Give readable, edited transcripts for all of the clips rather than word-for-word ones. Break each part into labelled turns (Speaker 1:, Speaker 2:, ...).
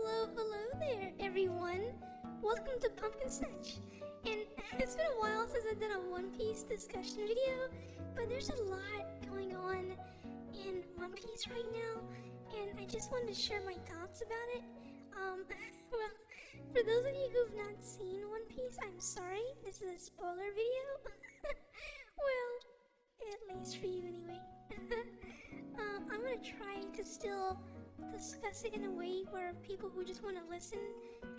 Speaker 1: Hello there, everyone. Welcome to Pumpkin Snatch. And it's been a while since I've done a One Piece discussion video, but there's a lot going on in One Piece right now, and I just wanted to share my thoughts about it. Well, for those of you who've not seen One Piece, I'm sorry, this is a spoiler video. Well, at least for you anyway. I'm gonna try to still discuss it in a way where people who just want to listen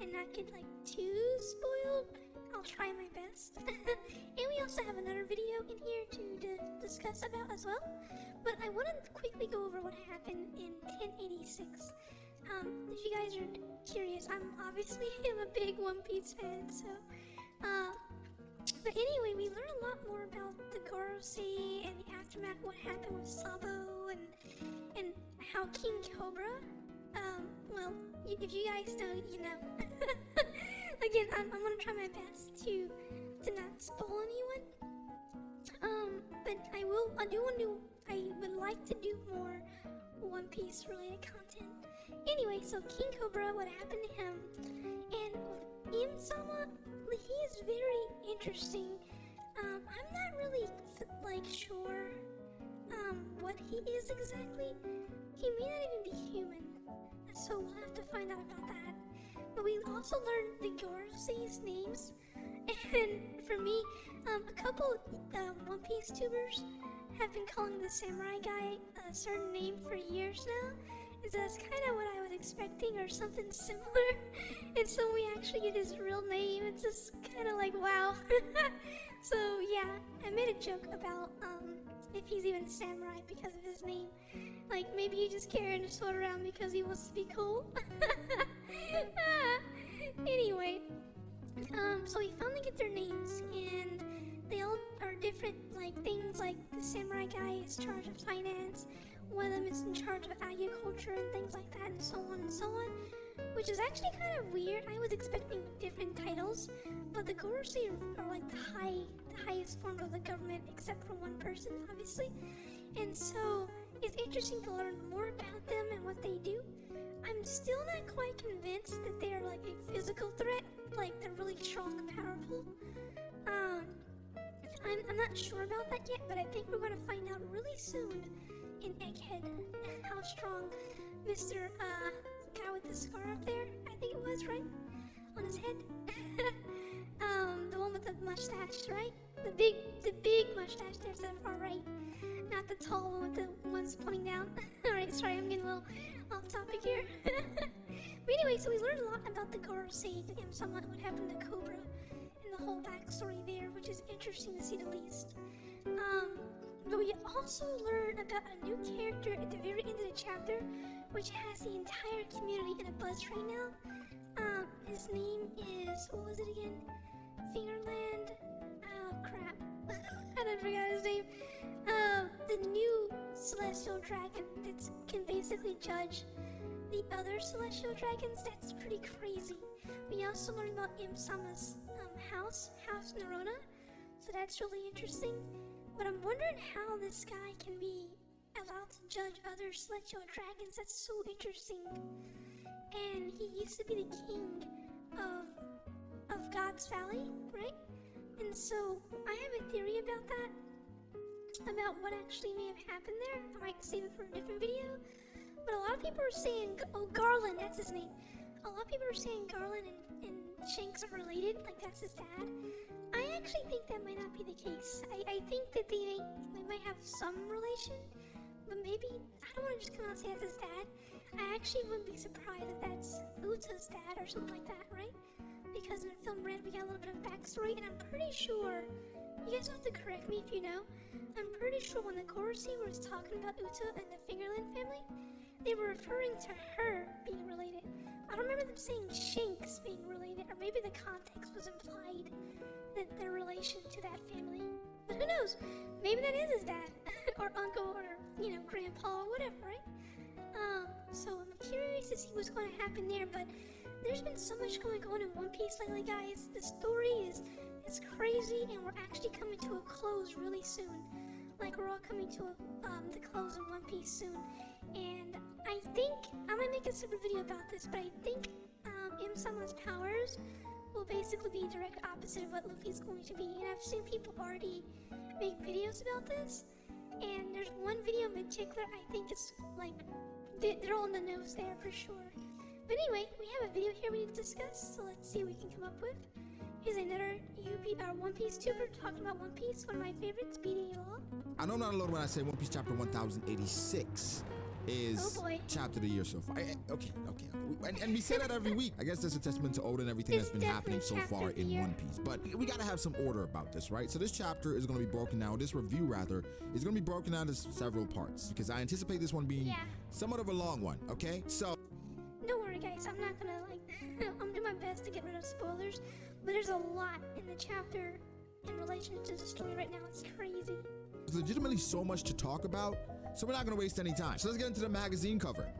Speaker 1: and not get like too spoiled, I'll try my best. And we also have another video in here to discuss about as well. But I want to quickly go over what happened in 1086. If you guys are curious, I'm a big One Piece fan, so but anyway, we learn a lot more about the Gorosei and the aftermath, what happened with Sabo, and how King Cobra, well, if you guys know, you know. Again, I'm gonna try my best to not spoil anyone. But I would like to do more One Piece related content. Anyway, so King Cobra, what happened to him, and Im-sama, he is very interesting. I'm not really sure what he is exactly. He may not even be human, so we'll have to find out about that. But we also learned the Gorosei's names, and for me, a couple One Piece tubers have been calling the samurai guy a certain name for years now. And so that's kind of what I was expecting, or something similar. And so we actually get his real name. It's just kind of like, wow. So yeah, I made a joke about if he's even a samurai because of his name. Like, maybe he just carrying a sword around because he wants to be cool. Anyway, so we finally get their names, and they all are different, things like the samurai guy is in charge of finance, one of them is in charge of agriculture and things like that, and so on and so on, which is actually kind of weird. I was expecting different titles, but the Gorosei are like the highest form of the government, except for one person, obviously, and so it's interesting to learn more about them and what they do. I'm still not quite convinced that they're like a physical threat, like they're really strong and powerful. I'm not sure about that yet, but I think we're gonna find out really soon in Egghead how strong Mr. Guy with the scar up there, I think it was, right? On his head. The one with the mustache, right? The big mustache there to the far right. Not the tall one with the ones pointing down. Alright, sorry, I'm getting a little off topic here. But anyway, so we learned a lot about the Gorosei and somewhat what happened to Cobra and the whole backstory there, which is interesting to see the least. But we also learn about a new character at the very end of the chapter, which has the entire community in a buzz right now. His name is, what was it again? Fingerland? Oh crap. I forgot his name. The new celestial dragon that can basically judge the other celestial dragons. That's pretty crazy. We also learned about Im-sama's house Nerona, so that's really interesting. But I'm wondering how this guy can be allowed to judge other celestial dragons. That's so interesting. And he used to be the king of God's Valley, right? And so I have a theory about that, about what actually may have happened there. I might save it for a different video. But a lot of people are saying, oh, Garland, that's his name. A lot of people are saying Garland and Shanks are related, like that's his dad. I actually think that might not be the case. I think that they might have some relation, but maybe, I don't want to just come out and say that's his dad. I actually wouldn't be surprised if that's Uta's dad or something like that, right? Because in Film Red, we got a little bit of backstory, and I'm pretty sure, you guys have to correct me if you know, I'm pretty sure when the Gorosei was talking about Uta and the Fingerland family, they were referring to her being related. I don't remember them saying Shanks being related, or maybe the context was implied that their relation to that family. But who knows? Maybe that is his dad, or uncle, or, grandpa, or whatever, right? So I'm curious to see what's going to happen there, but there's been so much going on in One Piece lately, guys. The story is crazy, and we're actually coming to a close really soon. Like, we're all coming to the close of One Piece soon. And I think I might make a separate video about this, but I think Im-sama's powers will basically be direct opposite of what Luffy's going to be. And I've seen people already make videos about this, and there's one video in particular I think it's like they're all on the nose there for sure. But anyway, we have a video here we need to discuss, so let's see what we can come up with. Here's another One Piece tuber talking about One Piece, one of my favorites, BD Law.
Speaker 2: I know I'm not alone when I say One Piece Chapter 1086 is chapter of the year so far. Okay. And we say that every week. I guess that's a testament to Oda and everything that's been happening so far in One Piece. But we gotta have some order about this, right? So this chapter is gonna be broken down, this review rather, is gonna be broken down into several parts, because I anticipate this one being somewhat of a long one, okay? So
Speaker 1: don't worry guys, I'm not gonna I'm doing my best to get rid of spoilers, but there's a lot in the chapter in relation to the story right now. It's crazy.
Speaker 2: There's legitimately so much to talk about, so we're not gonna waste any time. So let's get into the magazine cover.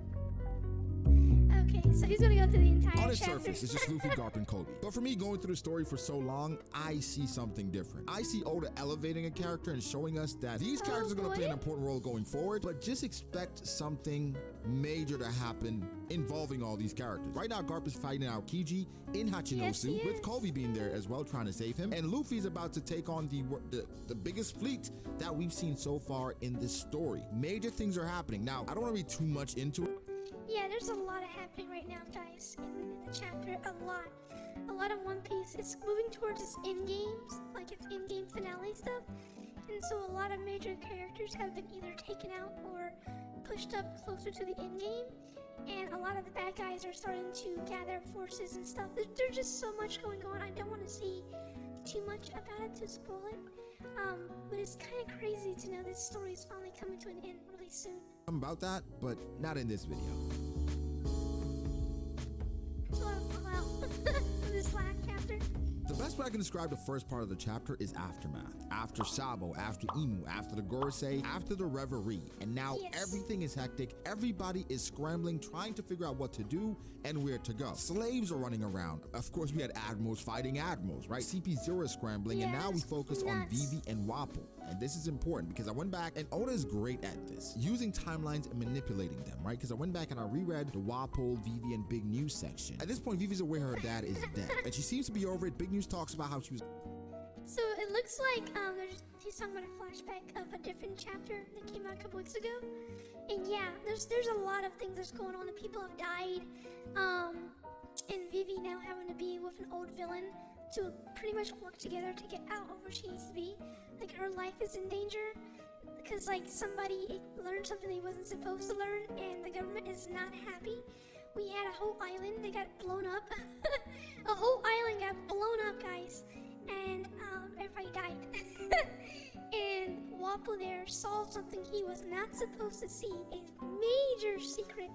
Speaker 1: Okay, so he's gonna go through the entire
Speaker 2: On its
Speaker 1: chapter.
Speaker 2: surface, it's just Luffy, Garp, and Kobe. But for me, going through the story for so long, I see something different. I see Oda elevating a character and showing us that these characters are gonna play an important role going forward, but just expect something major to happen involving all these characters. Right now, Garp is fighting Aokiji in Hachinosu, with Kobe being there as well, trying to save him. And Luffy's about to take on the biggest fleet that we've seen so far in this story. Major things are happening. Now, I don't want to read too much into it.
Speaker 1: Yeah, there's a lot happening right now, guys, in the chapter. A lot of One Piece. It's moving towards its end games, like its in-game finale stuff. And so a lot of major characters have been either taken out or pushed up closer to the end game. And a lot of the bad guys are starting to gather forces and stuff. There's just so much going on. I don't want to say too much about it to spoil it. But it's kind of crazy to know this story is finally coming to an end really soon.
Speaker 2: About that, but not in this video.
Speaker 1: Wow. This last chapter.
Speaker 2: The best way I can describe the first part of the chapter is aftermath. After Sabo, after Imu, after the Gorosei, after the Reverie. And now everything is hectic. Everybody is scrambling, trying to figure out what to do and where to go. Slaves are running around. Of course, we had admirals fighting admirals, right? CP0 is scrambling, and now we focus on Vivi and Wapol. And this is important because I went back, and Oda is great at this, using timelines and manipulating them, right? Because I went back and I reread the Wapol, Vivi, and Big News section. At this point, Vivi's aware her dad is dead, and she seems to be over it. Big News talks about how she was.
Speaker 1: So it looks like he's talking about a flashback of a different chapter that came out a couple weeks ago. And yeah, there's a lot of things that's going on, and people have died. And Vivi now having to be with an old villain to pretty much work together to get out of where she needs to be. Like, her life is in danger because like somebody learned something they wasn't supposed to learn, and the government is not happy. We had a whole island that got blown up. A whole island got blown up, guys, and everybody died. And Wapol there saw something he was not supposed to see, a major secret,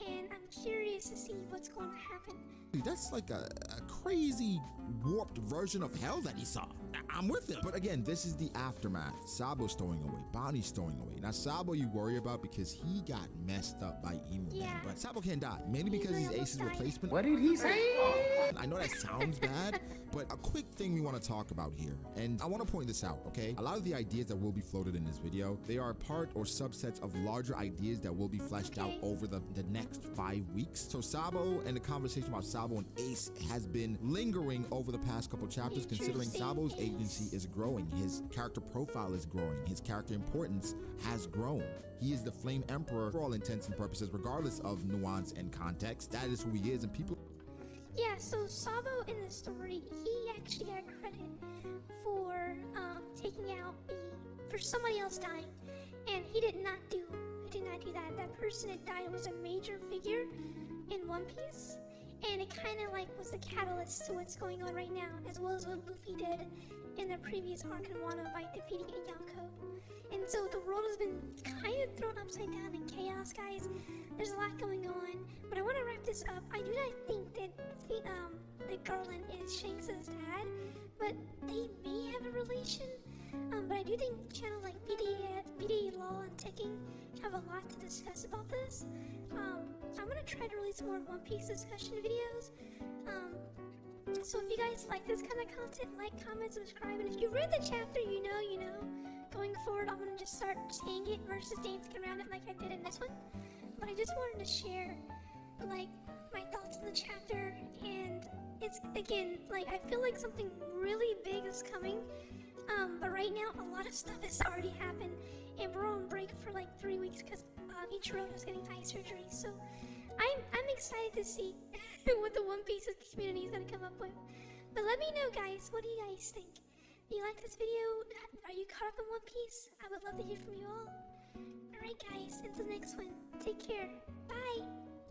Speaker 1: and I'm curious to see what's going to happen.
Speaker 2: That's like a crazy warped version of hell that he saw. I'm with him. But again, this is the aftermath. Sabo's stowing away. Bonnie's stowing away. Now, Sabo you worry about because he got messed up by Emu. Man. But Sabo can't die. Mainly because he's Ace's replacement.
Speaker 3: What did he say?
Speaker 2: I know that sounds bad, but a quick thing we want to talk about here. And I want to point this out, okay? A lot of the ideas that will be floated in this video, they are part or subsets of larger ideas that will be fleshed out over the next 5 weeks. So Sabo and the conversation about Sabo and Ace has been lingering over the past couple chapters, considering Sabo's agency is growing, his character profile is growing, his character importance has grown. He is the Flame Emperor for all intents and purposes, regardless of nuance and context. That is who he is, and people.
Speaker 1: Yeah, so Sabo in the story, he actually got credit for taking out for somebody else dying, and he did not do that. That person that died was a major figure in One Piece. And it kind of like was the catalyst to what's going on right now, as well as what Luffy did in the previous arc in Wano by defeating a Yonko. And so the world has been kind of thrown upside down in chaos, guys. There's a lot going on, but I want to wrap this up. I do not think that Garland is Shanks' dad, but they may have a relation. But I do think channels like BD Law and Ticking have a lot to discuss about this. I'm gonna try to release more One Piece discussion videos. So if you guys like this kind of content, like, comment, subscribe, and if you read the chapter, you know. Going forward, I'm gonna just start saying it versus dancing around it like I did in this one. but I just wanted to share, like, my thoughts on the chapter, and it's, again, like, I feel like something really big is coming, but right now, a lot of stuff has already happened, and we're on break for, like, 3 weeks, because Eiichiro Oda is getting eye surgery, so I'm excited to see what the One Piece community is going to come up with. But let me know, guys, what do you guys think? Do you like this video? Are you caught up in One Piece? I would love to hear from you all. Alright guys, until the next one, take care. Bye!